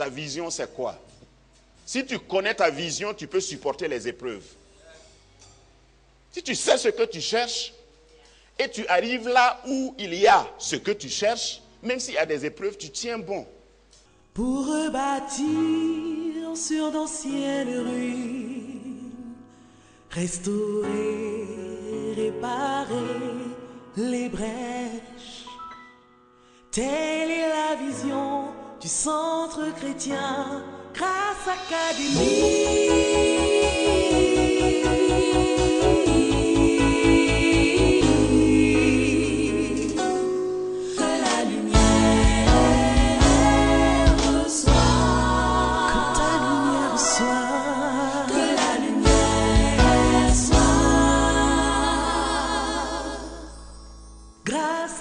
Ta vision, c'est quoi? Si tu connais ta vision, tu peux supporter les épreuves. Si tu sais ce que tu cherches, et tu arrives là où il y a ce que tu cherches, même s'il y a des épreuves, tu tiens bon. Pour rebâtir sur d'anciennes ruines, restaurer, réparer les brèches. Telle est la vision du centre chrétien Grâce Académie.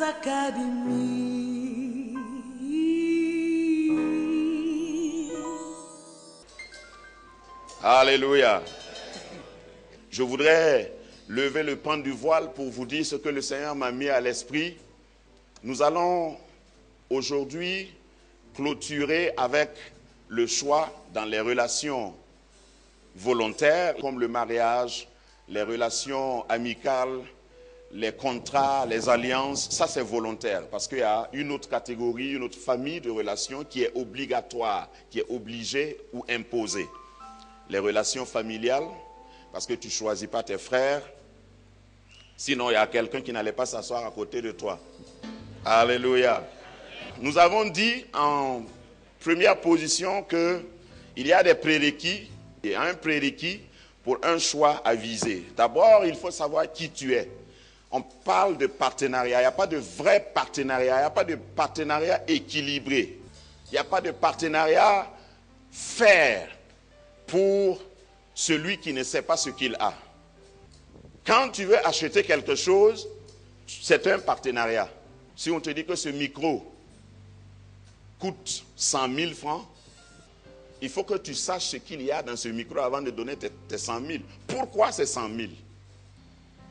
Académie. Alléluia. Je voudrais lever le pan du voile pour vous dire ce que le Seigneur m'a mis à l'esprit. Nous allons aujourd'hui clôturer avec le choix dans les relations volontaires, comme le mariage, les relations amicales, les contrats, les alliances. Ça c'est volontaire, parce qu'il y a une autre catégorie, une autre famille de relations qui est obligatoire, qui est obligée ou imposée. Les relations familiales, parce que tu ne choisis pas tes frères, sinon il y a quelqu'un qui n'allait pas s'asseoir à côté de toi. Alléluia. Nous avons dit en première position qu'il y a des prérequis, il y a un prérequis pour un choix à viser. D'abord, il faut savoir qui tu es. On parle de partenariat, il n'y a pas de vrai partenariat, il n'y a pas de partenariat équilibré. Il n'y a pas de partenariat faire pour celui qui ne sait pas ce qu'il a. Quand tu veux acheter quelque chose, c'est un partenariat. Si on te dit que ce micro coûte 100 000 francs, il faut que tu saches ce qu'il y a dans ce micro avant de donner tes 100 000. Pourquoi c'est 100 000?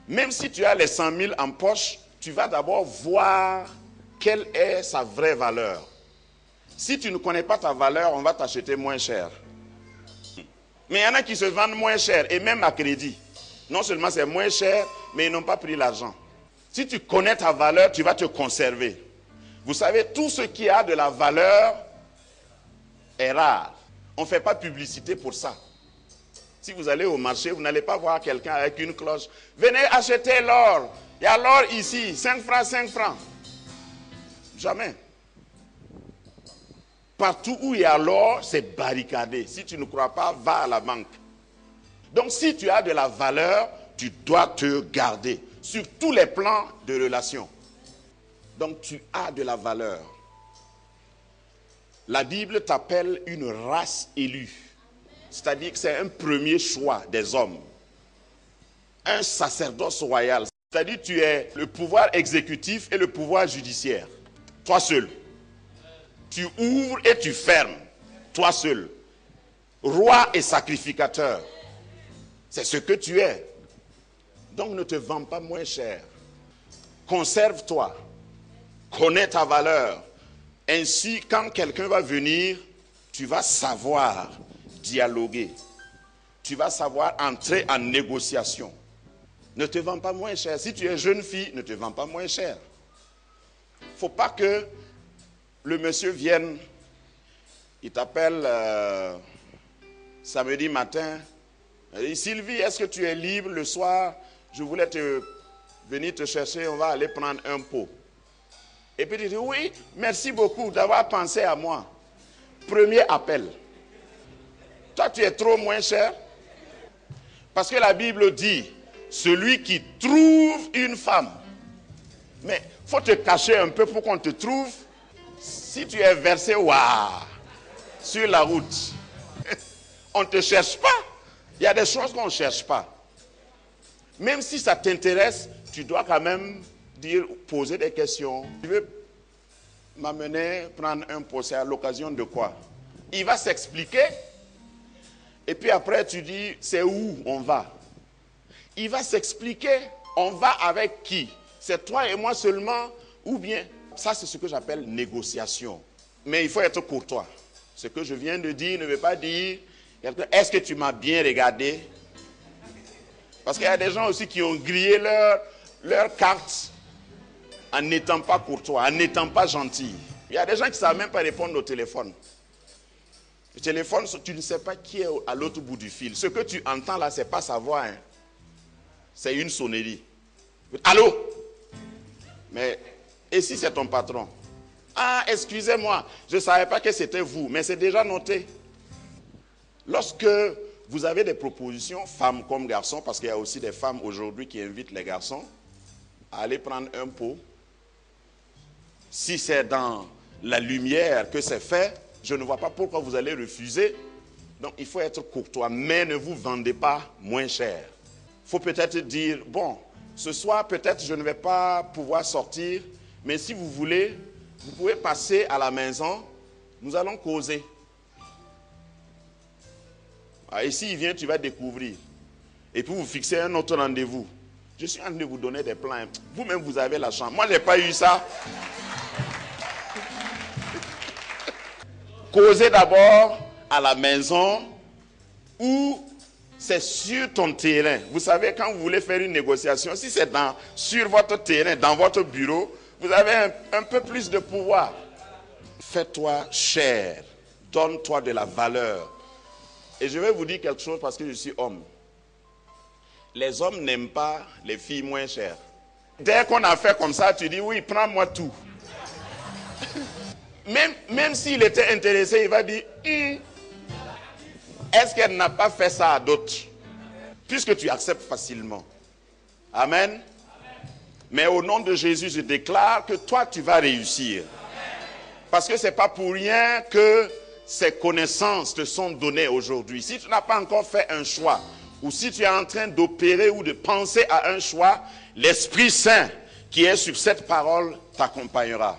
Même si tu as les 100 000 en poche, tu vas d'abord voir quelle est sa vraie valeur. Si tu ne connais pas ta valeur, on va t'acheter moins cher. Mais il y en a qui se vendent moins cher et même à crédit. Non seulement c'est moins cher, mais ils n'ont pas pris l'argent. Si tu connais ta valeur, tu vas te conserver. Vous savez, tout ce qui a de la valeur est rare. On ne fait pas publicité pour ça. Si vous allez au marché, vous n'allez pas voir quelqu'un avec une cloche. Venez acheter l'or. Il y a l'or ici, 5 francs, 5 francs. Jamais. Partout où il y a l'or, c'est barricadé. Si tu ne crois pas, va à la banque. Donc si tu as de la valeur, tu dois te garder sur tous les plans de relation. Donc tu as de la valeur. La Bible t'appelle une race élue. C'est-à-dire que c'est un premier choix des hommes. Un sacerdoce royal. C'est-à-dire que tu es le pouvoir exécutif et le pouvoir judiciaire. Toi seul. Tu ouvres et tu fermes. Toi seul. Roi et sacrificateur. C'est ce que tu es. Donc ne te vends pas moins cher. Conserve-toi. Connais ta valeur. Ainsi, quand quelqu'un va venir, tu vas savoir dialoguer. Tu vas savoir entrer en négociation. Ne te vends pas moins cher. Si tu es jeune fille, ne te vends pas moins cher. Il ne faut pas que le monsieur vienne, il t'appelle samedi matin. Il dit, Sylvie, est-ce que tu es libre le soir? Je voulais venir te chercher, on va aller prendre un pot. Et puis tu dis, oui, merci beaucoup d'avoir pensé à moi. Premier appel. Toi, tu es trop moins cher. Parce que la Bible dit, celui qui trouve une femme. Mais il faut te cacher un peu pour qu'on te trouve. Si tu es versé, waouh, sur la route, on ne te cherche pas. Il y a des choses qu'on ne cherche pas. Même si ça t'intéresse, tu dois quand même poser des questions. Tu veux m'amener prendre un pot, c'est à l'occasion de quoi? Il va s'expliquer. Et puis après, tu dis, c'est où on va? Il va s'expliquer, on va avec qui? C'est toi et moi seulement ou bien? Ça, c'est ce que j'appelle négociation. Mais il faut être courtois. Ce que je viens de dire ne veut pas dire, est-ce que tu m'as bien regardé? Parce qu'il y a des gens aussi qui ont grillé leur carte en n'étant pas courtois, en n'étant pas gentil. Il y a des gens qui ne savent même pas répondre au téléphone. Le téléphone, tu ne sais pas qui est à l'autre bout du fil. Ce que tu entends là, ce n'est pas sa voix. Hein. C'est une sonnerie. Allô? Mais, et si c'est ton patron? Ah, excusez-moi, je ne savais pas que c'était vous, mais c'est déjà noté. Lorsque vous avez des propositions, femmes comme garçons, parce qu'il y a aussi des femmes aujourd'hui qui invitent les garçons à aller prendre un pot. Si c'est dans la lumière que c'est fait, je ne vois pas pourquoi vous allez refuser. Donc il faut être courtois, mais ne vous vendez pas moins cher. Il faut peut-être dire, bon, ce soir peut-être je ne vais pas pouvoir sortir, mais si vous voulez, vous pouvez passer à la maison, nous allons causer. Ah, et s'il vient, tu vas découvrir. Et puis vous fixez un autre rendez-vous. Je suis en train de vous donner des plans. Vous-même, vous avez la chance. Moi, je n'ai pas eu ça. Causez d'abord à la maison ou c'est sur ton terrain. Vous savez, quand vous voulez faire une négociation, si c'est sur votre terrain, dans votre bureau, vous avez un peu plus de pouvoir. Fais-toi cher. Donne-toi de la valeur. Et je vais vous dire quelque chose parce que je suis homme. Les hommes n'aiment pas les filles moins chères. Dès qu'on a fait comme ça, tu dis, oui, prends-moi tout. Même s'il était intéressé, il va dire, est-ce qu'elle n'a pas fait ça à d'autres? Puisque tu acceptes facilement. Amen. Mais au nom de Jésus, je déclare que toi, tu vas réussir. Parce que ce n'est pas pour rien que ces connaissances te sont données aujourd'hui. Si tu n'as pas encore fait un choix, ou si tu es en train d'opérer ou de penser à un choix, l'Esprit Saint qui est sur cette parole t'accompagnera.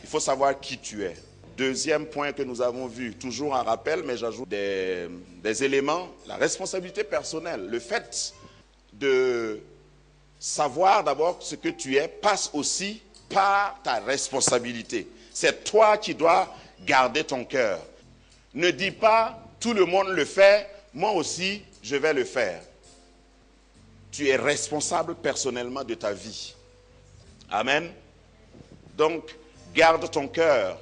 Il faut savoir qui tu es. Deuxième point que nous avons vu, toujours en rappel, mais j'ajoute des éléments, la responsabilité personnelle. Le fait de savoir d'abord ce que tu es passe aussi par ta responsabilité. C'est toi qui dois garder ton cœur. Ne dis pas, tout le monde le fait, moi aussi, je vais le faire. Tu es responsable personnellement de ta vie. Amen. Donc, garde ton cœur.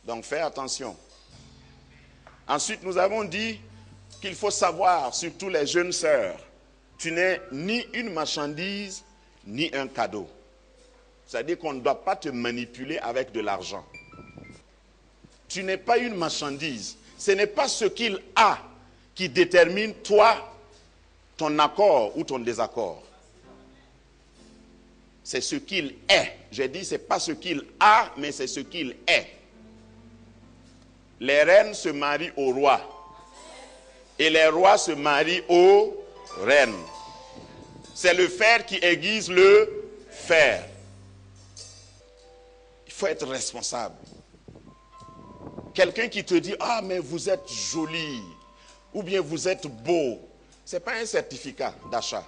Donc, fais attention. Ensuite, nous avons dit qu'il faut savoir, surtout les jeunes sœurs, tu n'es ni une marchandise, ni un cadeau. C'est-à-dire qu'on ne doit pas te manipuler avec de l'argent. Tu n'es pas une marchandise. Ce n'est pas ce qu'il a qui détermine toi, ton accord ou ton désaccord. C'est ce qu'il est. J'ai dit, ce n'est pas ce qu'il a, mais c'est ce qu'il est. Les reines se marient aux rois. Et les rois se marient aux reines. C'est le fer qui aiguise le fer. Il faut être responsable. Quelqu'un qui te dit, ah mais vous êtes joli, ou bien vous êtes beau, ce n'est pas un certificat d'achat.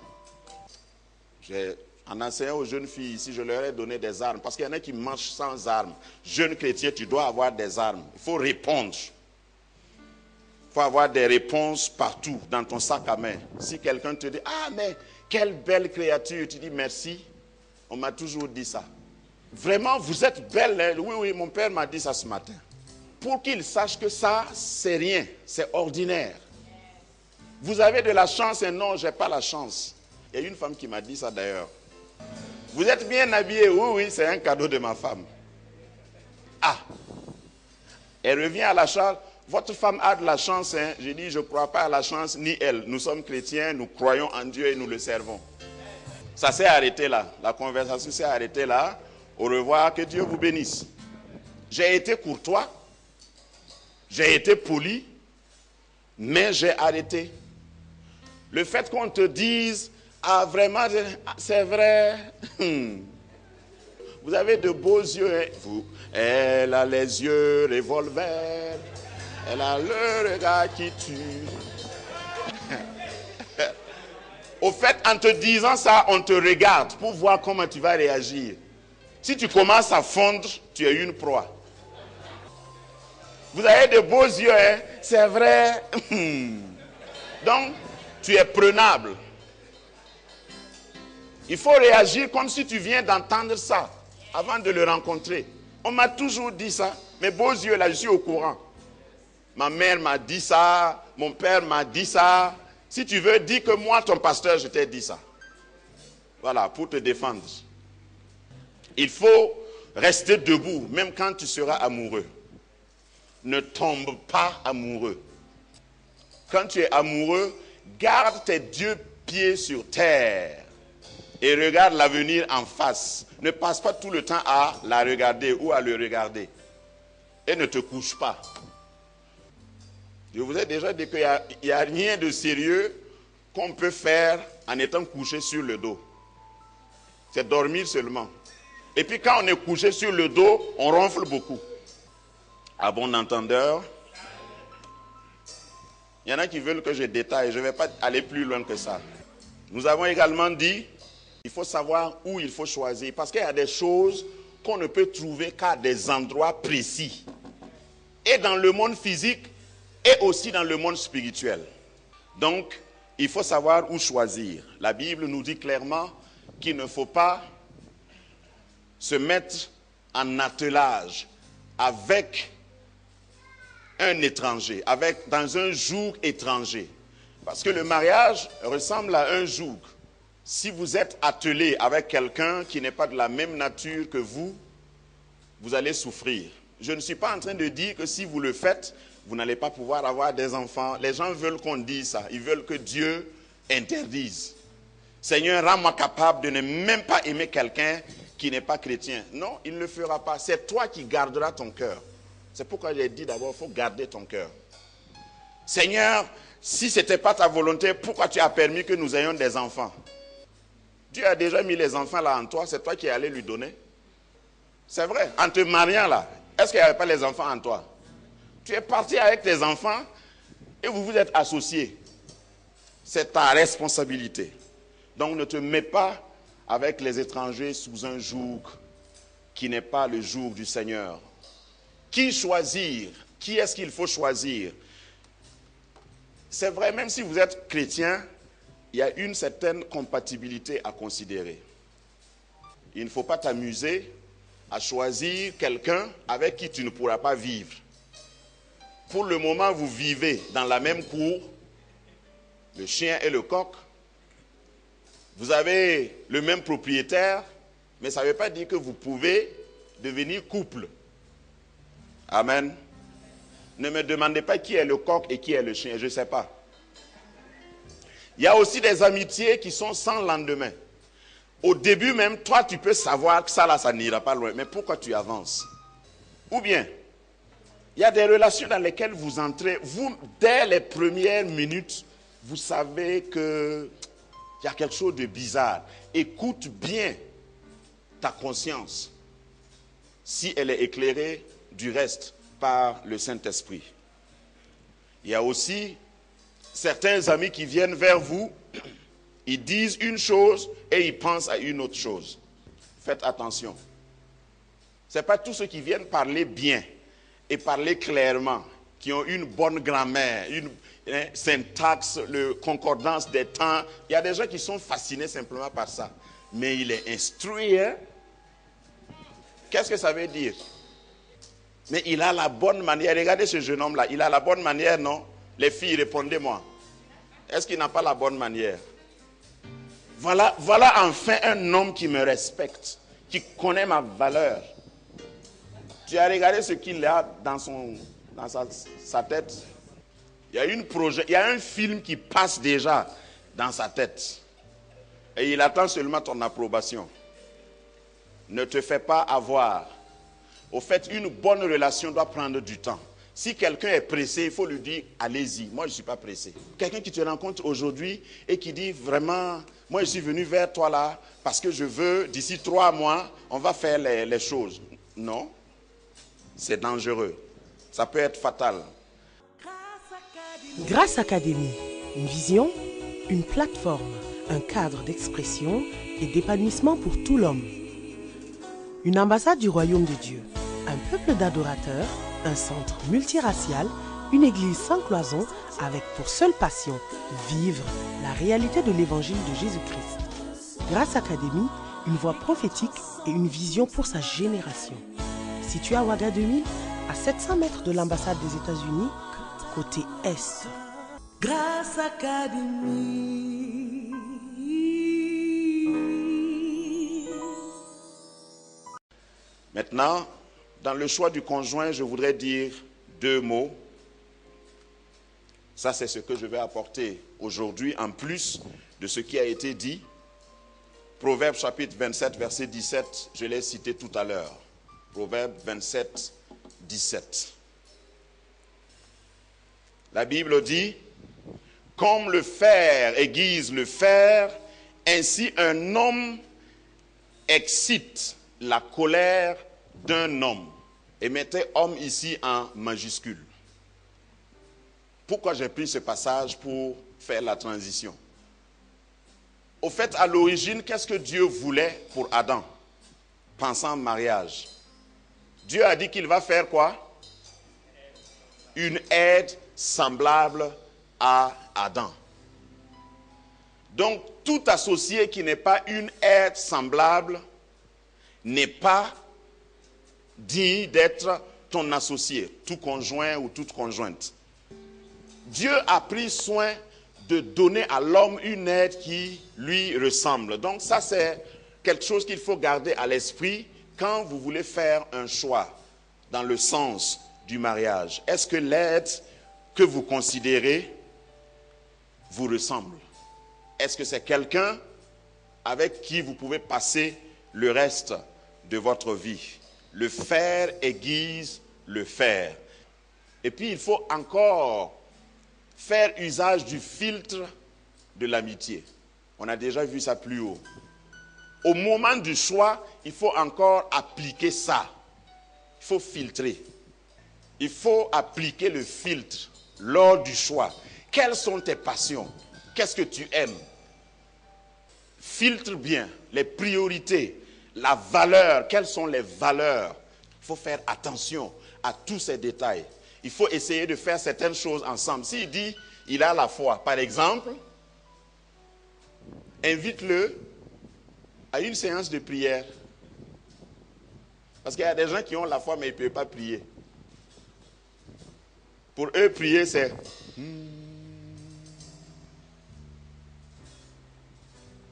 En enseignant aux jeunes filles ici, je leur ai donné des armes, parce qu'il y en a qui marchent sans armes. Jeune chrétien, tu dois avoir des armes. Il faut répondre. Il faut avoir des réponses partout dans ton sac à main. Si quelqu'un te dit, ah mais quelle belle créature, tu dis merci. On m'a toujours dit ça. Vraiment, vous êtes belle. Hein? Oui, oui, mon père m'a dit ça ce matin. Pour qu'il sache que ça, c'est rien, c'est ordinaire. Vous avez de la chance et non, je n'ai pas la chance. Il y a une femme qui m'a dit ça d'ailleurs. Vous êtes bien habillé, oui, oui, c'est un cadeau de ma femme. Ah, elle revient à la charge. Votre femme a de la chance, hein? J'ai dit, je ne crois pas à la chance, ni elle. Nous sommes chrétiens, nous croyons en Dieu et nous le servons. Ça s'est arrêté là. La conversation s'est arrêtée là. Au revoir, que Dieu vous bénisse. J'ai été courtois, j'ai été poli, mais j'ai arrêté. Le fait qu'on te dise, ah vraiment, c'est vrai, vous avez de beaux yeux, hein? Vous, elle a les yeux revolver, elle a le regard qui tue. Au fait, en te disant ça, on te regarde pour voir comment tu vas réagir. Si tu commences à fondre, tu es une proie. Vous avez de beaux yeux, hein? C'est vrai. Donc, tu es prenable. Il faut réagir comme si tu viens d'entendre ça avant de le rencontrer. On m'a toujours dit ça. Mes beaux yeux, là, je suis au courant. Ma mère m'a dit ça. Mon père m'a dit ça. Si tu veux, dis que moi, ton pasteur, je t'ai dit ça. Voilà, pour te défendre. Il faut rester debout, même quand tu seras amoureux. Ne tombe pas amoureux. Quand tu es amoureux, garde tes deux pieds sur terre et regarde l'avenir en face. Ne passe pas tout le temps à la regarder ou à le regarder. Et ne te couche pas. Je vous ai déjà dit qu'il n'y a rien de sérieux qu'on peut faire en étant couché sur le dos. C'est dormir seulement. Et puis quand on est couché sur le dos, on ronfle beaucoup. À bon entendeur, il y en a qui veulent que je détaille. Je ne vais pas aller plus loin que ça. Nous avons également dit, il faut savoir où il faut choisir. Parce qu'il y a des choses qu'on ne peut trouver qu'à des endroits précis. Et dans le monde physique, et aussi dans le monde spirituel. Donc, il faut savoir où choisir. La Bible nous dit clairement qu'il ne faut pas se mettre en attelage avec un étranger, dans un joug étranger. Parce que le mariage ressemble à un joug. Si vous êtes attelé avec quelqu'un qui n'est pas de la même nature que vous, vous allez souffrir. Je ne suis pas en train de dire que si vous le faites, vous n'allez pas pouvoir avoir des enfants. Les gens veulent qu'on dise ça. Ils veulent que Dieu interdise. Seigneur, rends-moi capable de ne même pas aimer quelqu'un qui n'est pas chrétien. Non, il ne le fera pas. C'est toi qui garderas ton cœur. C'est pourquoi j'ai dit d'abord, il faut garder ton cœur. Seigneur, si ce n'était pas ta volonté, pourquoi tu as permis que nous ayons des enfants? Dieu a déjà mis les enfants là en toi, c'est toi qui es allé lui donner. C'est vrai, en te mariant là, est-ce qu'il n'y avait pas les enfants en toi? Tu es parti avec tes enfants et vous vous êtes associés. C'est ta responsabilité. Donc ne te mets pas avec les étrangers sous un joug qui n'est pas le joug du Seigneur. Qui choisir? Qui est-ce qu'il faut choisir? C'est vrai, même si vous êtes chrétien, il y a une certaine compatibilité à considérer. Il ne faut pas t'amuser à choisir quelqu'un avec qui tu ne pourras pas vivre. Pour le moment, vous vivez dans la même cour, le chien et le coq. Vous avez le même propriétaire, mais ça ne veut pas dire que vous pouvez devenir couple. Amen. Ne me demandez pas qui est le coq et qui est le chien, je ne sais pas. Il y a aussi des amitiés qui sont sans lendemain. Au début même, toi tu peux savoir que ça là, ça n'ira pas loin, mais pourquoi tu avances? Ou bien, il y a des relations dans lesquelles vous entrez, vous, dès les premières minutes, vous savez qu'il y a quelque chose de bizarre. Écoute bien ta conscience, si elle est éclairée du reste par le Saint-Esprit. Il y a aussi certains amis qui viennent vers vous, ils disent une chose et ils pensent à une autre chose. Faites attention. Ce n'est pas tous ceux qui viennent parler bien et parler clairement, qui ont une bonne grammaire, une syntaxe, le concordance des temps. Il y a des gens qui sont fascinés simplement par ça. Mais il est instruit. Hein? Qu'est-ce que ça veut dire? Mais il a la bonne manière. Regardez ce jeune homme-là. Il a la bonne manière, non? Les filles, répondez-moi. Est-ce qu'il n'a pas la bonne manière? Voilà enfin un homme qui me respecte, qui connaît ma valeur. Tu as regardé ce qu'il a dans sa tête? Il y a un film qui passe déjà dans sa tête. Et il attend seulement ton approbation. Ne te fais pas avoir. Au fait, une bonne relation doit prendre du temps. Si quelqu'un est pressé, il faut lui dire, allez-y, moi je ne suis pas pressé. Quelqu'un qui te rencontre aujourd'hui et qui dit, vraiment, moi je suis venu vers toi là, parce que je veux, d'ici 3 mois, on va faire les choses. Non, c'est dangereux. Ça peut être fatal. Grâce Académie, une vision, une plateforme, un cadre d'expression et d'épanouissement pour tout l'homme. Une ambassade du royaume de Dieu, un peuple d'adorateurs, un centre multiracial, une église sans cloison avec pour seule passion vivre la réalité de l'évangile de Jésus-Christ. Grâce Academy, une voix prophétique et une vision pour sa génération. Situé à Ouaga 2000, à 700 mètres de l'ambassade des États-Unis, côté Est. Grâce Academy. Maintenant, dans le choix du conjoint, je voudrais dire 2 mots. Ça, c'est ce que je vais apporter aujourd'hui, en plus de ce qui a été dit. Proverbe chapitre 27, verset 17, je l'ai cité tout à l'heure. Proverbe 27, 17. La Bible dit, « Comme le fer aiguise le fer, ainsi un homme excite la colère d'un homme. » Et mettez « homme » ici en majuscule. Pourquoi j'ai pris ce passage pour faire la transition? Au fait, à l'origine, qu'est-ce que Dieu voulait pour Adam? Pensant au mariage. Dieu a dit qu'il va faire quoi? Une aide semblable à Adam. Donc, tout associé qui n'est pas une aide semblable n'est pas digne d'être ton associé, tout conjoint ou toute conjointe. Dieu a pris soin de donner à l'homme une aide qui lui ressemble. Donc ça, c'est quelque chose qu'il faut garder à l'esprit quand vous voulez faire un choix dans le sens du mariage. Est-ce que l'aide que vous considérez vous ressemble? Est-ce que c'est quelqu'un avec qui vous pouvez passer le reste de votre vie? Le fer aiguise le fer. Et puis il faut encore faire usage du filtre de l'amitié. On a déjà vu ça plus haut. Au moment du choix, il faut encore appliquer ça. Il faut filtrer. Il faut appliquer le filtre lors du choix. Quelles sont tes passions? Qu'est-ce que tu aimes? Filtre bien les priorités, la valeur. Quelles sont les valeurs? Il faut faire attention à tous ces détails. Il faut essayer de faire certaines choses ensemble. S'il dit, il a la foi, par exemple, invite-le à une séance de prière. Parce qu'il y a des gens qui ont la foi, mais ils ne peuvent pas prier. Pour eux, prier, c'est...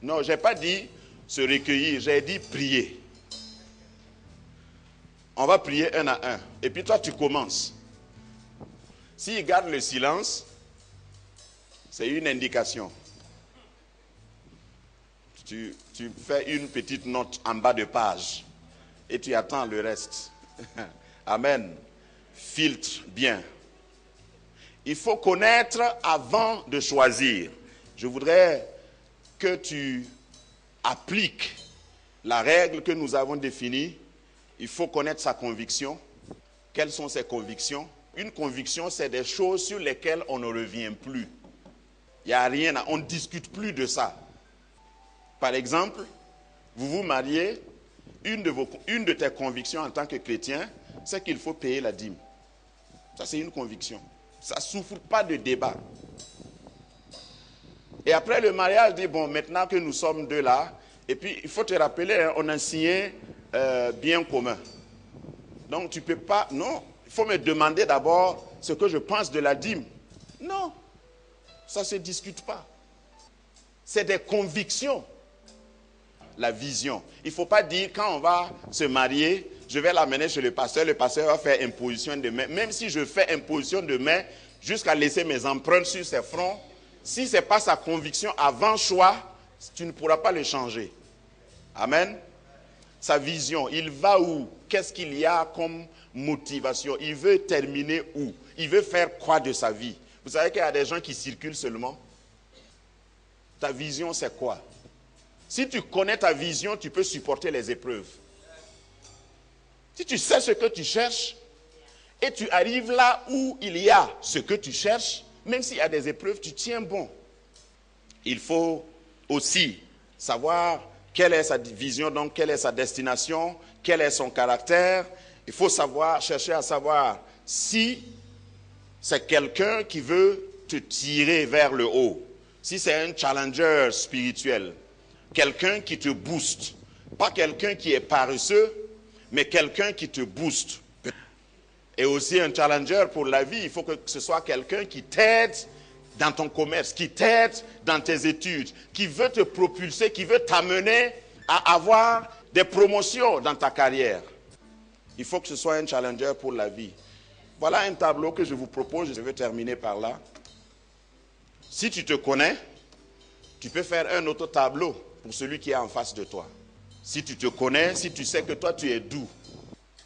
Non, je n'ai pas dit se recueillir, j'ai dit prier. On va prier un à un. Et puis toi, tu commences. S'il garde le silence, c'est une indication. Tu fais une petite note en bas de page et tu attends le reste. Amen. Filtre bien. Il faut connaître avant de choisir. Je voudrais que tu appliques la règle que nous avons définie. Il faut connaître sa conviction. Quelles sont ses convictions? Une conviction, c'est des choses sur lesquelles on ne revient plus. Il n'y a rien, on ne discute plus de ça. Par exemple, vous vous mariez, une de tes convictions en tant que chrétien, c'est qu'il faut payer la dîme. Ça, c'est une conviction. Ça ne souffre pas de débat. Et après le mariage, dit, bon, maintenant que nous sommes deux là, et puis il faut te rappeler, hein, on a signé bien commun. Donc tu ne peux pas, non, il faut me demander d'abord ce que je pense de la dîme. Non, ça ne se discute pas. C'est des convictions. La vision. Il ne faut pas dire, quand on va se marier, je vais l'amener chez le pasteur va faire imposition de main. Même si je fais imposition de main, jusqu'à laisser mes empreintes sur ses fronts, si ce n'est pas sa conviction avant choix, tu ne pourras pas le changer. Amen. Sa vision, il va où? Qu'est-ce qu'il y a comme motivation? Il veut terminer où? Il veut faire quoi de sa vie? Vous savez qu'il y a des gens qui circulent seulement. Ta vision, c'est quoi? Si tu connais ta vision, tu peux supporter les épreuves. Si tu sais ce que tu cherches, et tu arrives là où il y a ce que tu cherches, même s'il y a des épreuves, tu tiens bon. Il faut aussi savoir quelle est sa vision, donc quelle est sa destination, quel est son caractère, Il faut chercher à savoir si c'est quelqu'un qui veut te tirer vers le haut, si c'est un challenger spirituel, quelqu'un qui te booste, pas quelqu'un qui est paresseux, mais quelqu'un qui te booste. Et aussi un challenger pour la vie, il faut que ce soit quelqu'un qui t'aide dans ton commerce, qui t'aide dans tes études, qui veut te propulser, qui veut t'amener à avoir des promotions dans ta carrière. Il faut que ce soit un challenger pour la vie. Voilà un tableau que je vous propose, je vais terminer par là. Si tu te connais, tu peux faire un autre tableau pour celui qui est en face de toi. Si tu te connais, si tu sais que toi tu es doux,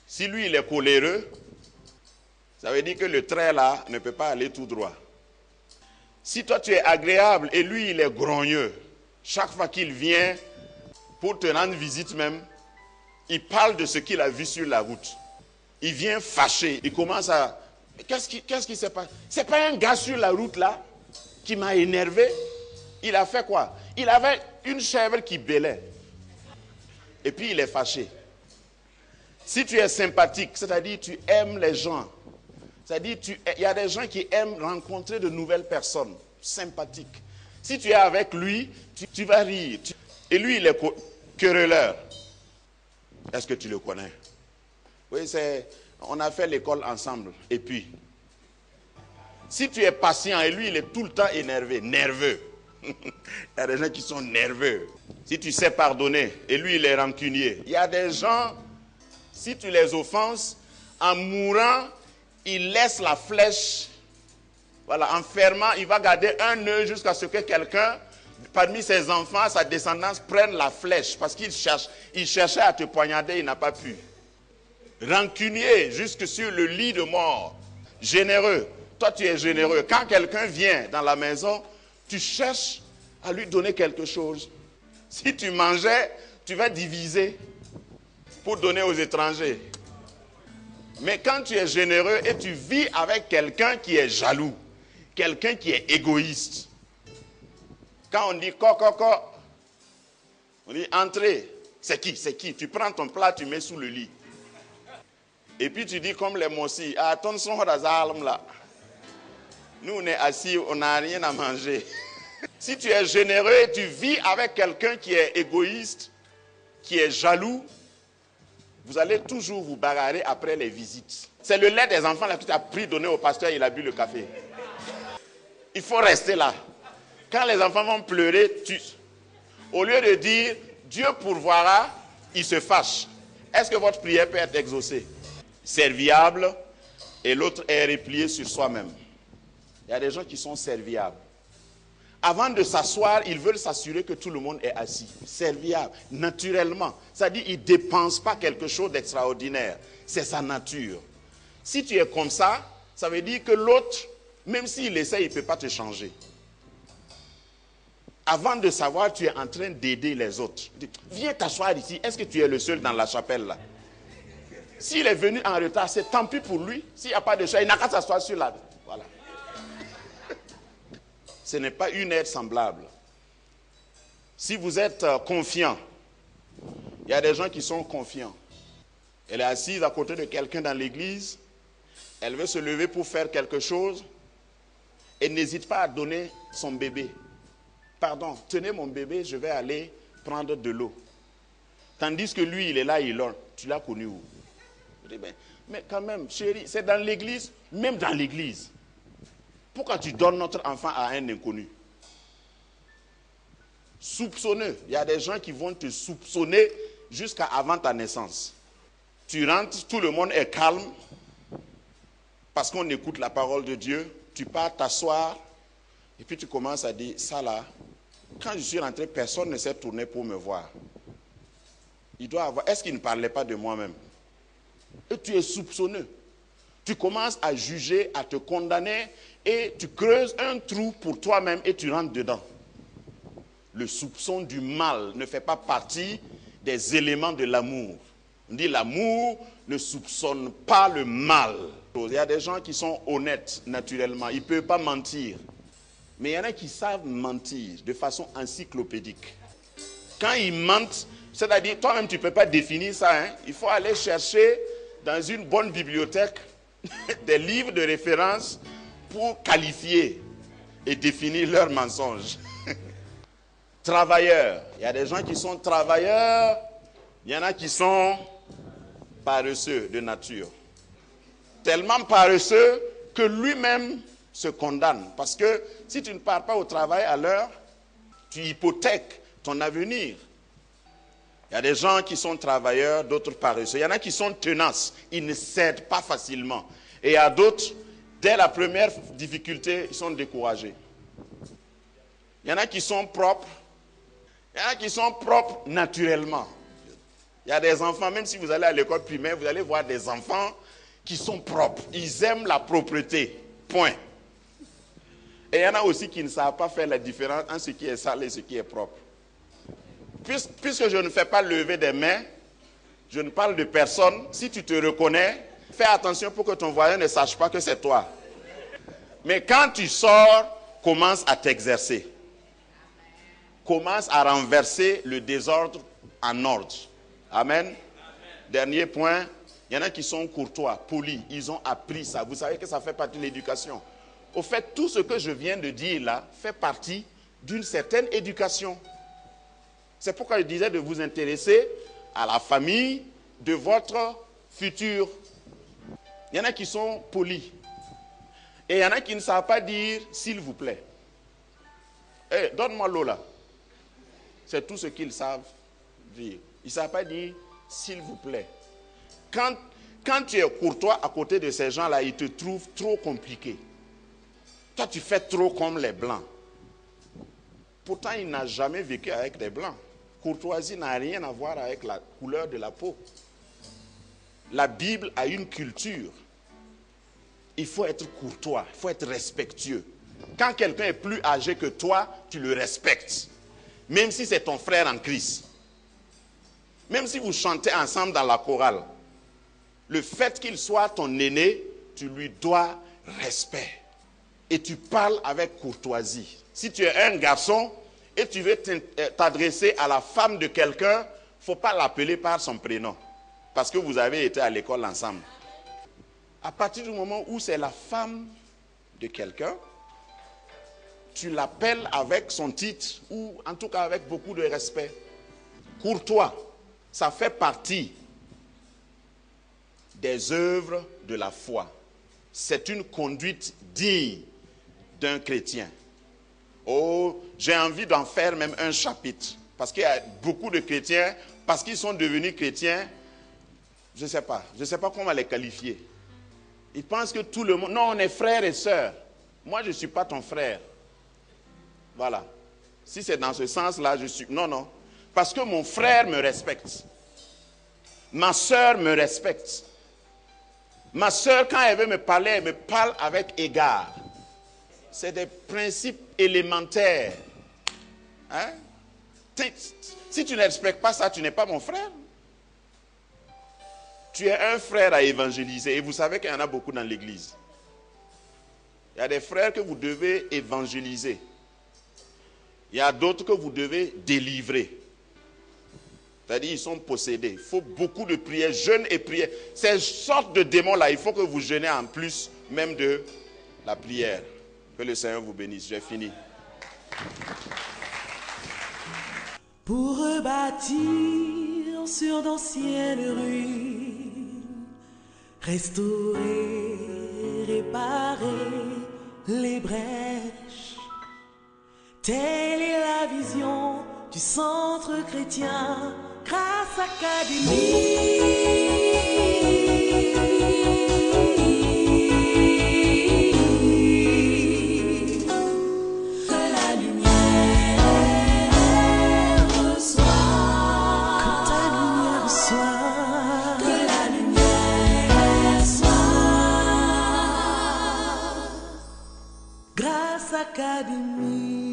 si lui il est coléreux, ça veut dire que le trait là ne peut pas aller tout droit. Si toi tu es agréable et lui il est grogneux, chaque fois qu'il vient pour te rendre visite même, il parle de ce qu'il a vu sur la route. Il vient fâché, il commence à... Qu'est-ce qui s'est passé? C'est pas un gars sur la route là qui m'a énervé? Il a fait quoi? Il avait une chèvre qui bêlait. Et puis il est fâché. Si tu es sympathique, c'est-à-dire tu aimes les gens, c'est-à-dire il y a des gens qui aiment rencontrer de nouvelles personnes sympathiques. Si tu es avec lui, tu vas rire. Et lui, il est querelleur. Est-ce que tu le connais? Oui, on a fait l'école ensemble. Et puis, si tu es patient et lui, il est tout le temps énervé, nerveux. Il y a des gens qui sont nerveux. Si tu sais pardonner et lui, il est rancunier. Il y a des gens, si tu les offenses, en mourant, il laisse la flèche. Voilà, en fermant, il va garder un nœud jusqu'à ce que quelqu'un, parmi ses enfants, sa descendance, prenne la flèche. Parce qu'il cherchait à te poignarder, il n'a pas pu. Rancunier, jusque sur le lit de mort. Généreux. Toi, tu es généreux. Quand quelqu'un vient dans la maison, tu cherches à lui donner quelque chose. Si tu mangeais, tu vas diviser pour donner aux étrangers. Mais quand tu es généreux et tu vis avec quelqu'un qui est jaloux, quelqu'un qui est égoïste, quand on dit coco, on dit entrez, c'est qui? C'est qui? Tu prends ton plat, tu mets sous le lit. Et puis tu dis comme les mossis, attention là. Nous on est assis, on n'a rien à manger. Si tu es généreux et tu vis avec quelqu'un qui est égoïste, qui est jaloux, vous allez toujours vous bagarrer après les visites. C'est le lait des enfants là que tu as pris, donné au pasteur, il a bu le café. Il faut rester là. Quand les enfants vont pleurer, au lieu de dire Dieu pourvoira, ils se fâchent. Est-ce que votre prière peut être exaucée? Serviable et l'autre est replié sur soi-même. Il y a des gens qui sont serviables. Avant de s'asseoir, ils veulent s'assurer que tout le monde est assis. Serviable, naturellement. C'est-à-dire qu'ils ne dépensent pas quelque chose d'extraordinaire. C'est sa nature. Si tu es comme ça, ça veut dire que l'autre, même s'il essaie, il ne peut pas te changer. Avant de savoir, tu es en train d'aider les autres. Viens t'asseoir ici. Est-ce que tu es le seul dans la chapelle là? S'il est venu en retard, c'est tant pis pour lui. S'il n'y a pas de choix, il n'a qu'à s'asseoir sur la... Voilà. Ce n'est pas une aide semblable. Si vous êtes confiant, il y a des gens qui sont confiants. Elle est assise à côté de quelqu'un dans l'église, elle veut se lever pour faire quelque chose, et n'hésite pas à donner son bébé. Pardon, tenez mon bébé, je vais aller prendre de l'eau. Tandis que lui, il est là, il dort. Tu l'as connu où? Je dis, mais quand même, chérie, c'est dans l'église, même dans l'église. Pourquoi tu donnes notre enfant à un inconnu? Soupçonneux. Il y a des gens qui vont te soupçonner jusqu'à avant ta naissance. Tu rentres, tout le monde est calme parce qu'on écoute la parole de Dieu. Tu pars t'asseoir et puis tu commences à dire, ça là, quand je suis rentré, personne ne s'est tourné pour me voir. Il doit avoir, est-ce qu'il ne parlait pas de moi-même? Et tu es soupçonneux. Tu commences à juger, à te condamner et tu creuses un trou pour toi-même et tu rentres dedans. Le soupçon du mal ne fait pas partie des éléments de l'amour. On dit l'amour ne soupçonne pas le mal. Il y a des gens qui sont honnêtes naturellement, ils ne peuvent pas mentir. Mais il y en a qui savent mentir de façon encyclopédique. Quand ils mentent, c'est-à-dire toi-même tu ne peux pas définir ça. Il faut aller chercher dans une bonne bibliothèque des livres de référence pour qualifier et définir leurs mensonges. Travailleurs. Il y a des gens qui sont travailleurs, il y en a qui sont paresseux de nature. Tellement paresseux que lui-même se condamne. Parce que si tu ne pars pas au travail à l'heure, tu hypothèques ton avenir. Il y a des gens qui sont travailleurs, d'autres paresseux. Il y en a qui sont tenaces, ils ne cèdent pas facilement. Et il y a d'autres, dès la première difficulté, ils sont découragés. Il y en a qui sont propres. Il y en a qui sont propres naturellement. Il y a des enfants, même si vous allez à l'école primaire, vous allez voir des enfants qui sont propres. Ils aiment la propreté. Point. Et il y en a aussi qui ne savent pas faire la différence entre ce qui est sale et ce qui est propre. Puisque je ne fais pas lever des mains, je ne parle de personne. Si tu te reconnais, fais attention pour que ton voisin ne sache pas que c'est toi. Mais quand tu sors, commence à t'exercer. Commence à renverser le désordre en ordre. Amen. Dernier point, il y en a qui sont courtois, polis. Ils ont appris ça. Vous savez que ça fait partie de l'éducation. Au fait, tout ce que je viens de dire là fait partie d'une certaine éducation. C'est pourquoi je disais de vous intéresser à la famille de votre futur. Il y en a qui sont polis. Et il y en a qui ne savent pas dire « s'il vous plaît ». Hey, donne-moi l'eau là. C'est tout ce qu'ils savent dire. Ils ne savent pas dire « s'il vous plaît ». Quand tu es courtois à côté de ces gens-là, ils te trouvent trop compliqué. Toi, tu fais trop comme les Blancs. Pourtant, il n'a jamais vécu avec des Blancs. Courtoisie n'a rien à voir avec la couleur de la peau. La Bible a une culture. Il faut être courtois, il faut être respectueux. Quand quelqu'un est plus âgé que toi, tu le respectes. Même si c'est ton frère en Christ. Même si vous chantez ensemble dans la chorale. Le fait qu'il soit ton aîné, tu lui dois respect. Et tu parles avec courtoisie. Si tu es un garçon et tu veux t'adresser à la femme de quelqu'un, il ne faut pas l'appeler par son prénom. Parce que vous avez été à l'école ensemble. À partir du moment où c'est la femme de quelqu'un, tu l'appelles avec son titre ou en tout cas avec beaucoup de respect. Courtois, ça fait partie des œuvres de la foi. C'est une conduite digne d'un chrétien. Oh, j'ai envie d'en faire même un chapitre. Parce qu'il y a beaucoup de chrétiens, parce qu'ils sont devenus chrétiens, je ne sais pas comment les qualifier. Ils pensent que tout le monde... Non, on est frères et sœurs. Moi, je ne suis pas ton frère. Voilà. Si c'est dans ce sens-là, je suis... Non. Parce que mon frère me respecte. Ma sœur me respecte. Ma sœur, quand elle veut me parler, elle me parle avec égard. C'est des principes élémentaires. Hein? Si tu ne respectes pas ça, tu n'es pas mon frère. Tu es un frère à évangéliser. Et vous savez qu'il y en a beaucoup dans l'église. Il y a des frères que vous devez évangéliser. Il y a d'autres que vous devez délivrer. C'est-à-dire ils sont possédés. Il faut beaucoup de prières, jeûne et prières. Ces sortes de démons-là, il faut que vous jeûnez en plus même de la prière. Que le Seigneur vous bénisse. J'ai fini. Pour rebâtir sur d'anciennes ruines, restaurer, réparer les brèches. Telle est la vision du centre chrétien Grâce Académie. Académie.